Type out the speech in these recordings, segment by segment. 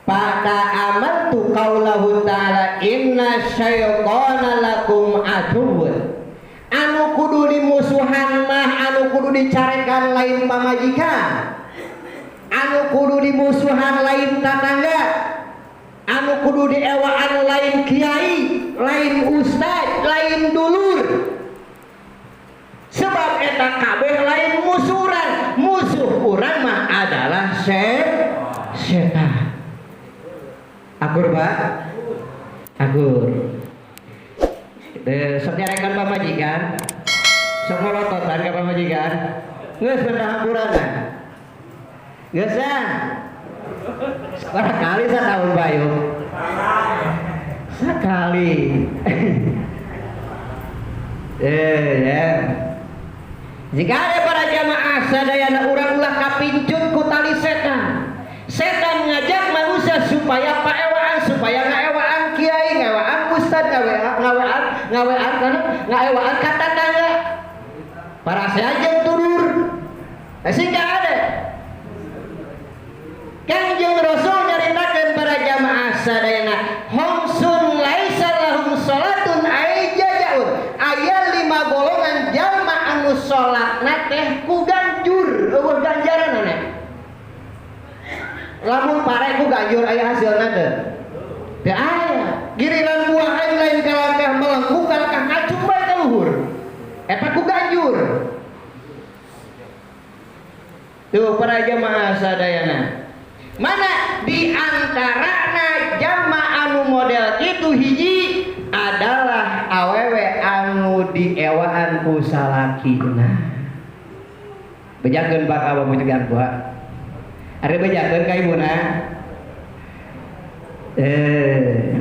pada amantu qaulahu ta'ala inna syaitana lakum aduwwun. Anu kudu dimusuhan mah anu kudu dicarekan lain pamajikan, anu kudu dimusuhan lain tetangga, anu kudu diewaan lain kiai, lain ustad, lain dulur. Sebab eta kabeh lain musuhan. Musuh urang mah adalah setan. Agur Pak, agur. Sok nyarekan pamajikan, sok molototan ke pamajikan. Geus bendah hampuranna. Geus sekali setahun bayu. Sekali. Ya. Jika ada para jamaah sadayana urang ulah kapincut ku tali setan. Setan ngajak manusia supaya paewaan, supaya ngaewaan kiai, ngaewaan ustad, ngaewaan kata tangga. Para seajeng turur. Sehingga ada Kangjeng Rasul nyaritakeun para jamaah sadayana, homsun laisa lahum salatun aijajaun. Aya 5 golongan jalma anu salatna teh ku ganjur, eueuh ganjaran aneh. Lamun pare ku ganjur aya hasilna teu? Teu aya. Giliran buah lain kalangkah melengkung kalangkah ngacung bae ka luhur. Eta ku ganjur. Tuh para jamaah sadayana. Mana di antarana jalma anu model itu hiji adalah awewe anu diewaan ku salakina. Bejakeun Pak Abah mujugan Pak. Are bejakeun ka ibuna.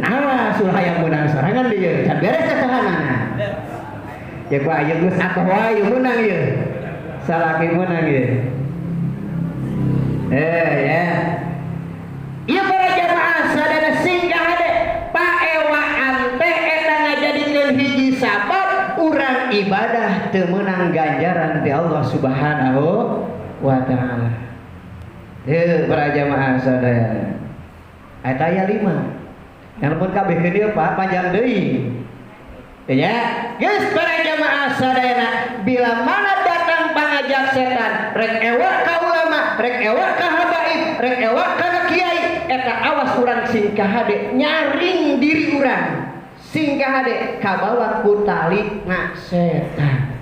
Awas ulah hayang menang sorangan dieu. Can beres cacahanana. Ya ku aya geus atoh wae menang ieu. Salaki menang ieu. Ya. Ieu para jamaah sadaya singgah hade paewaan teh eta ngajadikeun hiji sabab urang ibadah teu meunang ganjaran ti Allah Subhanahu wa taala. Teu para jamaah sadaya. Eta aya 5. Yang pun kabeh ke dieu Pak panjang deui. Ya, geus para jamaah sadayana bila mana datang pangajak setan rek ewa ka ulama, rek ewa ka habaib, rek ewa ka kiai, eta awas urang sing kahade nyaring diri urang. Sing kahade kabawa ku tali na setan.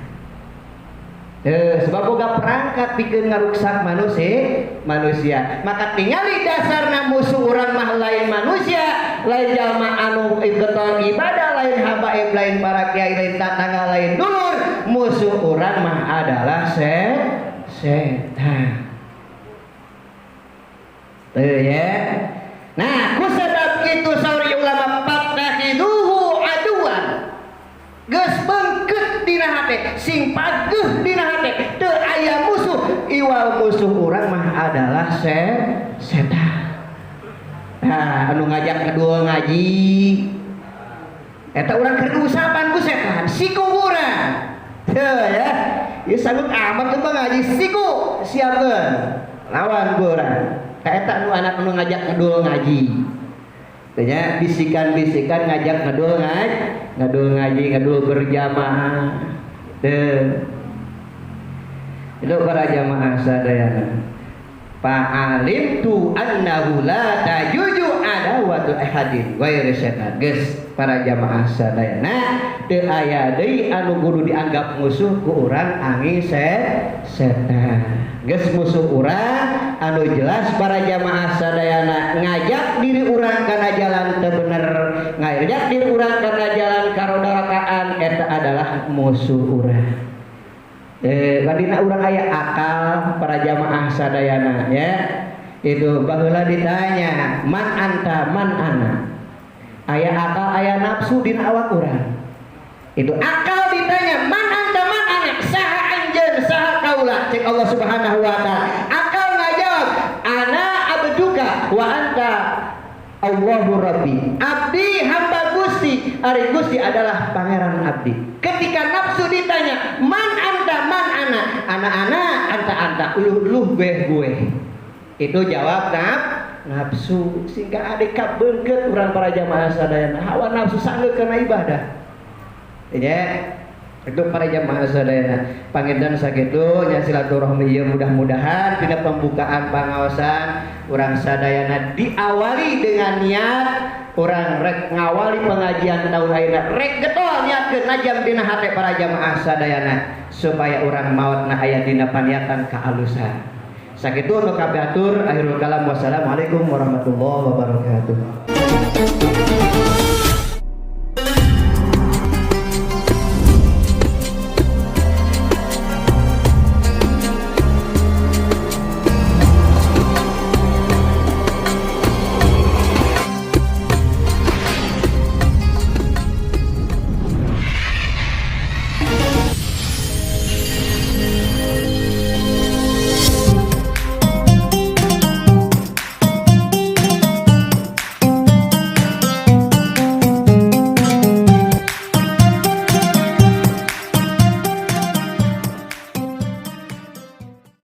Sebab boga perangkat pikeun ngaruksak manusia. Maka tingali dasarna musuh urang mah lain manusia, lain jalma anu betul ibadah, lain habaib, lain para kiai, lain tetangga, lain dulur. Musuh urang mah adalah setan. Tuh ya. Nah, kusabab kitu sauri ulama fattahiduhu aduan. Geus beungkeut dina hate, sing pageuh dina hate, teu aya musuh. Iwal musuh urang mah adalah setan. Nah, anu ngajak kedua ngaji. Eta urang keur usapan ku setan, siku urang. Teu ya. Ieu sanggup amat teu ngaji siku, siapkeun. Lawan ku urang. Ka eta anu anak anu ngajak kedua ngaji. Teu nya bisikan-bisikan ngajak ngadul ngaji, ngadul berjamaah. Itu para jamaah sadayana. Fa'alim tu annahu la tajuju adawatul ahadin ghairi setan. Geus para jamaah sadayana teu aya deui anu kudu dianggap musuh ku urang angin setan. Geus musuh urang anu jelas para jamaah sadayana ngajak diri urang kana jalan teu bener, ngajak diri urang kana jalan karodarakaan, eta adalah musuh urang. Kadina urang aya akal para jamaah sadayana ya. Itu baheula ditanya, "Man anta man ana?" Aya akal, aya nafsu dina awak urang. Itu akal ditanya, "Man anta man ana?" Saha anjeun, saha kaula? Cek Allah Subhanahu wa taala. Akal ngajawab, "Ana abduka wa anta Allahu Rabbi." Abdi hamba Gusti, ari Gusti adalah pangeran abdi. Ketika nafsu ditanya, "Man anta man ana?" Ana-ana, anta-anta, uluh gue. Itu jawab nafsu sehingga adik kabengkeut urang para jamaah sadayana hawa nafsu sanggeut kana ibadah. Ya, itu para jamaah sadayana panginten sakitu nya silaturahmi ieu mudah-mudahan dina pembukaan pangaosan urang sadayana diawali dengan niat urang rek ngawali pengajian tahun ayeuna rek getol niatkeun najam dina hate para jamaah sadayana supaya urang maotna aya dina paniatan kaalusan. Sakitu nu kabeh atur akhirul kalam wassalamualaikum warahmatullahi wabarakatuh.